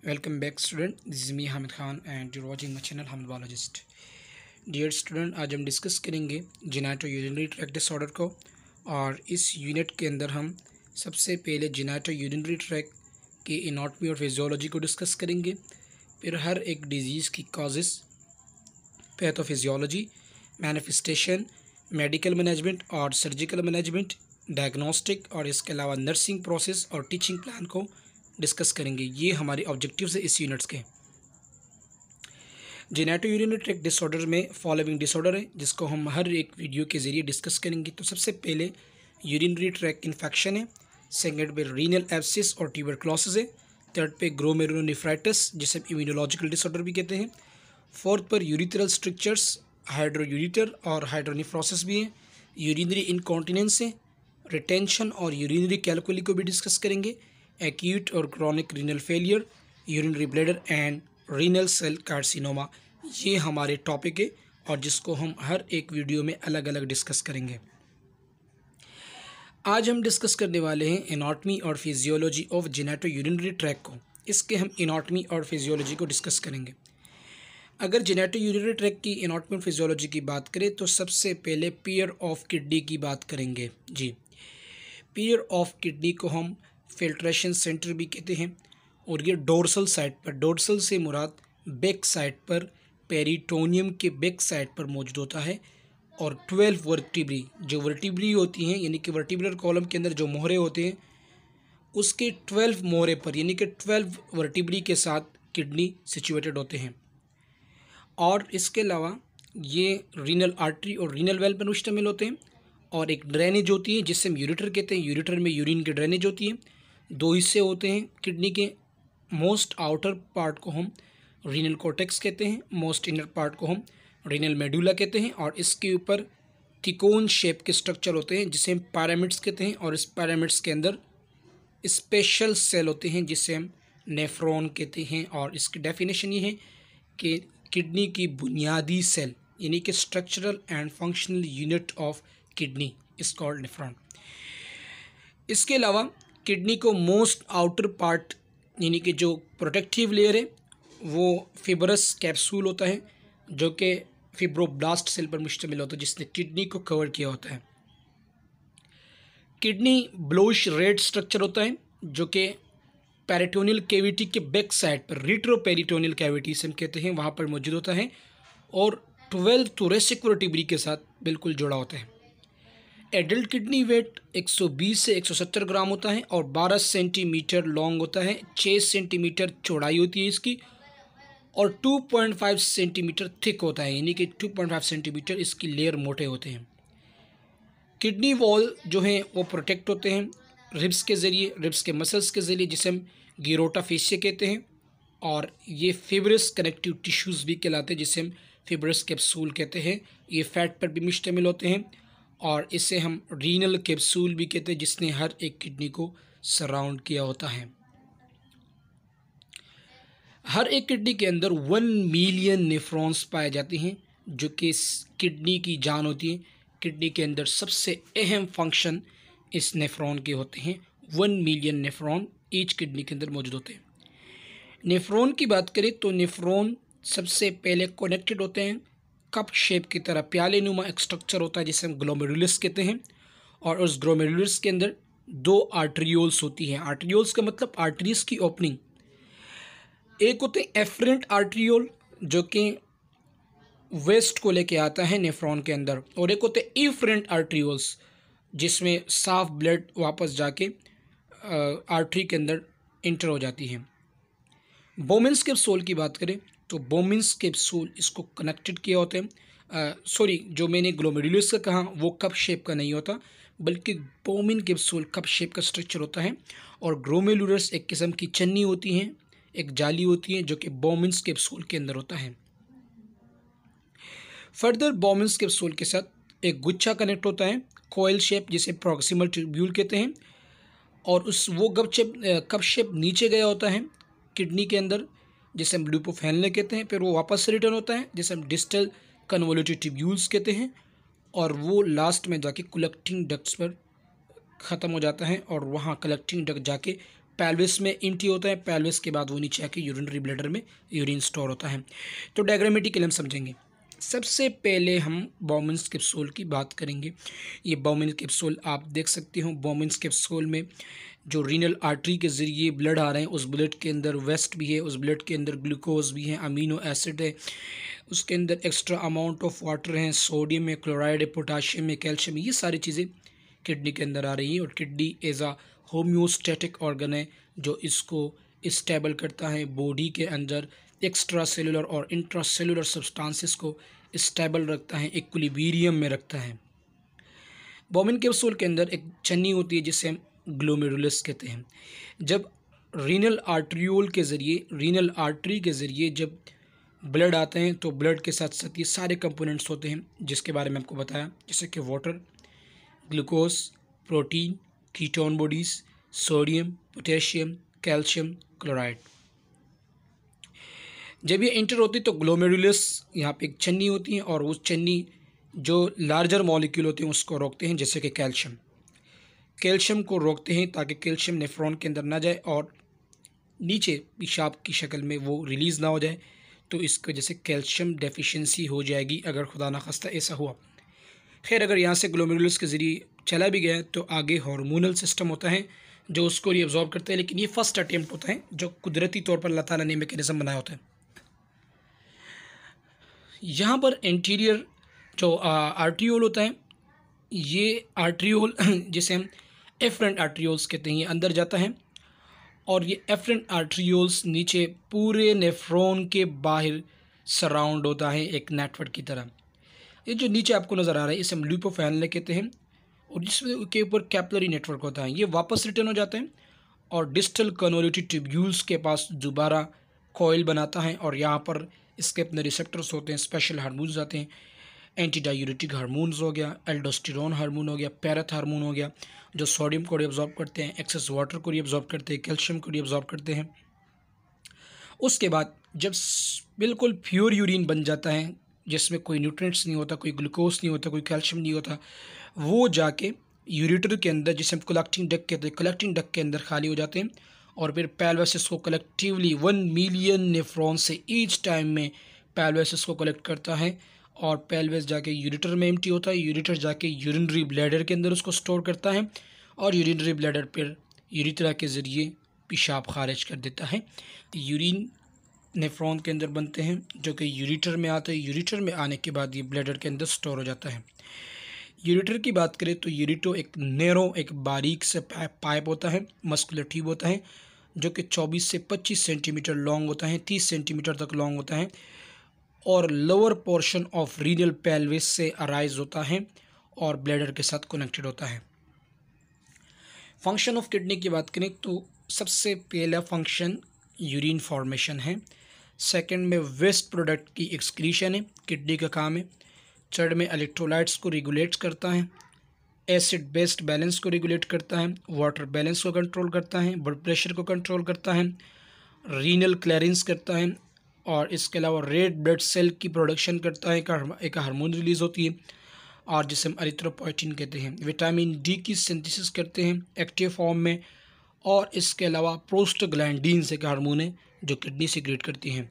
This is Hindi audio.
Welcome back student. This is me Hamid Khan and you're watching my channel Hamid Biologist. Dear student, आज हम डिस्कस करेंगे जेनेटो यूरिनरी ट्रैक्ट डिसऑर्डर को और इस यूनिट के अंदर हम सबसे पहले जेनेटो यूरिनरी ट्रैक्ट की एनाटॉमी और फिजियोलॉजी को डिस्कस करेंगे। फिर हर एक डिजीज़ की causes, pathophysiology, manifestation, medical management और सर्जिकल मैनेजमेंट, डायग्नोस्टिक और इसके अलावा नर्सिंग प्रोसेस और टीचिंग प्लान को डिस्कस करेंगे। ये हमारे ऑब्जेक्टिव्स है इस यूनिट्स के। जेनेटो यूरिनरी ट्रैक्ट डिसऑर्डर में फॉलोइंग डिसऑर्डर है जिसको हम हर एक वीडियो के ज़रिए डिस्कस करेंगे। तो सबसे पहले यूरिनरी ट्रैक्ट इन्फेक्शन है, सेकंड पे रीनल एब्सिस और ट्यूबरक्लोसिस है, थर्ड पे ग्लोमेरुलोनेफ्राइटिस जिसे इम्यूनोलॉजिकल डिसऑर्डर भी कहते हैं, फोर्थ पर यूरिथरल स्ट्रक्चर्स, हाइड्रोयूरिटर और हाइड्रोनेफ्रोसिस भी है, यूरिनरी इनकॉन्टिनेंस है, रिटेंशन और यूरिनरी कैलकुली को भी डिस्कस करेंगे, एक्यूट और chronic renal failure, urinary bladder and renal cell carcinoma. ये हमारे टॉपिक है और जिसको हम हर एक वीडियो में अलग अलग डिस्कस करेंगे। आज हम डिस्कस करने वाले हैं एनाटॉमी और physiology of genito urinary tract को। इसके हम एनाटॉमी और फिजियोलॉजी को डिस्कस करेंगे। अगर जेनेटो यूरिनरी ट्रैक्ट की एनाटॉमी और फिजियोलॉजी की बात करें तो सबसे पहले पेयर ऑफ किडनी की बात करेंगे। जी, पेयर ऑफ किडनी को हम फिल्ट्रेशन सेंटर भी कहते हैं और ये डोर्सल साइड पर, डोर्सल से मुराद बैक साइड पर, पेरिटोनियम के बैक साइड पर मौजूद होता है और 12 वर्टिब्री जो वर्टिब्री होती हैं यानी कि वर्टिब्रल कॉलम के अंदर जो मोहरे होते हैं उसके 12 मोहरे पर यानी कि 12 वर्टिब्री के साथ किडनी सिचुएटेड होते हैं। और इसके अलावा ये रीनल आर्टरी और रीनल वेल पर मुश्तमिल होते हैं और एक ड्रेनेज होती है जिससे हम यूरिटर कहते हैं। यूरिटर में यूरिन की ड्रेनेज होती है। दो हिस्से होते हैं किडनी के, मोस्ट आउटर पार्ट को हम रीनल कॉर्टेक्स कहते हैं, मोस्ट इनर पार्ट को हम रीनल मेडुला कहते हैं और इसके ऊपर त्रिकोण शेप के स्ट्रक्चर होते हैं जिसे हम पिरामिड्स कहते हैं और इस पिरामिड्स के अंदर स्पेशल सेल होते हैं जिसे हम नेफ्रॉन कहते हैं। और इसकी डेफिनेशन ये है कि किडनी की बुनियादी सेल यानी कि structural and functional unit of kidney is called nephron. इसके अलावा किडनी को मोस्ट आउटर पार्ट यानी कि जो प्रोटेक्टिव लेयर है वो फिब्रस कैप्सूल होता है जो कि फिब्रोब्लास्ट सेल पर मुश्तमिल होता है जिसने किडनी को कवर किया होता है। किडनी ब्लूइश रेड स्ट्रक्चर होता है जो कि पेरिटोनियल कैविटी के बैक साइड पर, रिट्रोपेरिटोनियल कैविटी से हम कहते हैं, वहाँ पर मौजूद होता है और 12 थोरेसिक वर्टिब्री के साथ बिल्कुल जुड़ा होता है। एडल्ट किडनी वेट 120 से 170 ग्राम होता है और 12 सेंटीमीटर लॉन्ग होता है, 6 सेंटीमीटर चौड़ाई होती है इसकी और 2.5 सेंटीमीटर थिक होता है यानी कि 2.5 सेंटीमीटर इसकी लेयर मोटे होते हैं। किडनी वॉल जो हैं वो प्रोटेक्ट होते हैं रिब्स के ज़रिए, रिब्स के मसल्स के ज़रिए जिसे हम गिरोटा फेशिया कहते हैं और ये फिब्रस कनेक्टिव टिश्यूज़ भी कहलाते हैं जिसे हम फिब्रस कैप्सूल कहते हैं। ये फैट पर भी मुश्तमिल होते हैं और इसे हम रीनल कैप्सूल भी कहते हैं जिसने हर एक किडनी को सराउंड किया होता है। हर एक किडनी के अंदर 1 मिलियन नेफ्रॉन्स पाए जाते हैं जो कि किडनी की जान होती है। किडनी के अंदर सबसे अहम फंक्शन इस नेफ्रॉन के होते हैं। 1 मिलियन नेफ्रॉन ईच किडनी के अंदर मौजूद होते हैं। नेफ्रॉन की बात करें तो नेफ्रॉन सबसे पहले कनेक्टेड होते हैं कप शेप की तरह, प्याले नुमा एक स्ट्रक्चर होता है जिसे हम ग्लोमेरुलस कहते हैं और उस ग्लोमेरुलस के अंदर 2 आर्टरियोल्स होती हैं। आर्टरियोल्स का मतलब आर्टरीज की ओपनिंग। एक होते हैं एफरेंट आर्टरियोल जो कि वेस्ट को लेके आता है नेफ्रॉन के अंदर और एक होते हैं इफरेंट आर्टरियोल्स जिसमें साफ ब्लड वापस जाके आर्टरी के अंदर इंटर हो जाती है। बोमेंस कैप्सूल की बात करें तो बोमेंस कैप्सूल इसको कनेक्टेड किया होते हैं। जो मैंने ग्लोमेरुलस का कहा वो कप शेप का नहीं होता बल्कि बोमेन कैप्सूल कप शेप का स्ट्रक्चर होता है और ग्लोमेरुलस एक किस्म की चन्नी होती है, एक जाली होती है जो कि बोमेंस कैप्सूल के अंदर होता है। फर्दर बोमेंस कैप्सूल के साथ एक गुच्छा कनेक्ट होता है कोयल शेप जिसे प्रॉक्सिमल ट्यूब्यूल कहते हैं और वो कप शेप नीचे गया होता है किडनी के अंदर जिसे हम ल्यूपोफेनले कहते हैं। फिर वो वापस रिटर्न होता है जिसे हम डिस्टल कन्वोल्यूटेड ट्यूब्यूल्स कहते हैं और वो लास्ट में जाके कलेक्टिंग डक्ट्स पर ख़त्म हो जाता है और वहाँ कलेक्टिंग डक्ट जाके पेल्विस में एम्प्टी होता है, पेल्विस के बाद वो नीचे आके यूरिनरी ब्लैडर में यूरिन स्टोर होता है। तो डायग्रामेटिकली हम समझेंगे। सबसे पहले हम बाउमन्स कैप्सूल की बात करेंगे। ये बाउमन्स कैप्सूल आप देख सकते हो। बाउमन्स कैप्सूल में जो रीनल आर्टरी के ज़रिए ब्लड आ रहे हैं, उस ब्लड के अंदर वेस्ट भी है, उस ब्लड के अंदर ग्लूकोज भी है, अमीनो एसिड है, उसके अंदर एक्स्ट्रा अमाउंट ऑफ वाटर है, सोडियम है, क्लोराइड है, पोटाशियम है, कैल्शियम है, ये सारी चीज़ें किडनी के अंदर आ रही हैं। और किडनी एज आ होम्योस्टैटिक ऑर्गन है जो इसको स्टेबल करता है, बॉडी के अंदर एक्स्ट्रा सेलुलर और इंट्रा सेलुलर सब्सटेंसेस को स्टेबल रखता है, इक्विलिब्रियम में रखता है। बाउमन कैप्सूल के अंदर एक चन्नी होती है जिसे हम ग्लोमेरुलस कहते हैं। जब रीनल आर्ट्रियोल के ज़रिए, रीनल आर्टरी के ज़रिए जब ब्लड आते हैं तो ब्लड के साथ साथ ये सारे कंपोनेंट्स होते हैं जिसके बारे में आपको बताया, जैसे कि water, glucose, protein, ketone bodies, sodium, potassium, calcium, chloride. जब ये इंटर होती है तो ग्लोमेरुलस यहाँ पे एक चन्नी होती है और उस चन्नी जो लार्जर मॉलिक्यूल होते हैं उसको रोकते हैं, जैसे कि कैल्शियम। कैल्शियम को रोकते हैं ताकि कैल्शियम नेफ्रॉन के अंदर ना जाए और नीचे पेशाब की शक्ल में वो रिलीज़ ना हो जाए। तो इसकी वजह से कैल्शियम डेफिशिएंसी हो जाएगी अगर खुदा ना खास्ता ऐसा हुआ। खैर, अगर यहाँ से ग्लोमेरुलस के ज़रिए चला भी गया तो आगे हार्मोनल सिस्टम होता है जो उसको रिअब्जॉर्ब करता है, लेकिन ये फर्स्ट अटेम्प्ट होता है जो कुदरती तौर पर अल्लाह ताला ने मैकेनिज़्म बनाया होता है। यहाँ पर एंटीरियर जो आर्ट्रियोल होता है, ये आर्ट्रियोल जिसे हम एफरेंट आर्ट्रियोल्स कहते हैं, ये अंदर जाता है और ये एफरेंट आर्ट्रियोल्स नीचे पूरे नेफ्रॉन के बाहर सराउंड होता है एक नेटवर्क की तरह। ये जो नीचे आपको नज़र आ रहा है इसे हम ल्यूपोफेनले कहते हैं और जिसमें के ऊपर कैपिलरी नेटवर्क होता है। ये वापस रिटर्न हो जाते हैं और डिस्टल कन्वोल्यूटिव ट्यूब्यूल्स के पास दोबारा कॉइल बनाता है और यहाँ पर इसके अपने रिसेप्टर्स होते हैं, स्पेशल हार्मोन्स आते हैं। एंटी डायूरेटिक हार्मोन्स हो गया, एल्डोस्टेरोन हार्मोन हो गया, पैराथ हार्मोन हो गया जो सोडियम को रिअब्जॉर्ब करते हैं, एक्सेस वाटर को रिअब्जॉर्ब करते हैं, कैल्शियम को रिअब्जॉर्ब करते हैं। उसके बाद जब बिल्कुल प्योर यूरिन बन जाता है जिसमें कोई न्यूट्रिएंट्स नहीं होता, कोई ग्लूकोज नहीं होता, कोई कैल्शियम नहीं होता, वो जाके यूरेटर के अंदर, जिसे हम कलेक्टिंग डक्ट कहते हैं, कलेक्टिंग डक्ट के अंदर खाली हो जाते हैं और फिर पेल्विस को कलेक्टिवली 1 मिलियन नेफ्रॉन से ईच टाइम में पेल्विस को कलेक्ट करता है और पेल्विस जाके यूरेटर में एम्प्टी होता है, यूरेटर जाके यूरिनरी ब्लैडर के अंदर उसको स्टोर करता है और यूरिनरी ब्लैडर पर यूरिथ्रा के ज़रिए पेशाब खारिज कर देता है। यूरिन नेफ्रॉन के अंदर बनते हैं जो कि यूरेटर में आते हैं। यूरेटर में आने के बाद ये ब्लैडर के अंदर स्टोर हो जाता है। यूरेटर की बात करें तो यूरेटो एक नैरो, एक बारीक से पाइप होता है, मस्कुलर ट्यूब होता है जो कि 24 से 25 सेंटीमीटर लॉन्ग होता है, 30 सेंटीमीटर तक लॉन्ग होता है और lower portion of renal pelvis से अराइज होता है और ब्लैडर के साथ कनेक्टेड होता है। फंक्शन ऑफ किडनी की बात करें तो सबसे पहला फंक्शन यूरिन फॉर्मेशन है, सेकंड में वेस्ट प्रोडक्ट की एक्सक्रीशन है, किडनी का काम है। थर्ड में इलेक्ट्रोलाइट्स को रेगुलेट करता है, एसिड बेस्ड बैलेंस को रेगुलेट करता है, वाटर बैलेंस को कंट्रोल करता है, ब्लड प्रेशर को कंट्रोल करता है, रीनल क्लियरेंस करता है और इसके अलावा रेड ब्लड सेल की प्रोडक्शन करता है। एक हार्मोन रिलीज़ होती है और जिसे हम एरिथ्रोपोइटिन कहते हैं। विटामिन डी की सिंथेसिस करते हैं एक्टिव फॉर्म में और इसके अलावा प्रोस्टाग्लैंडिन्स एक हार्मोन है जो किडनी सीक्रेट करती हैं।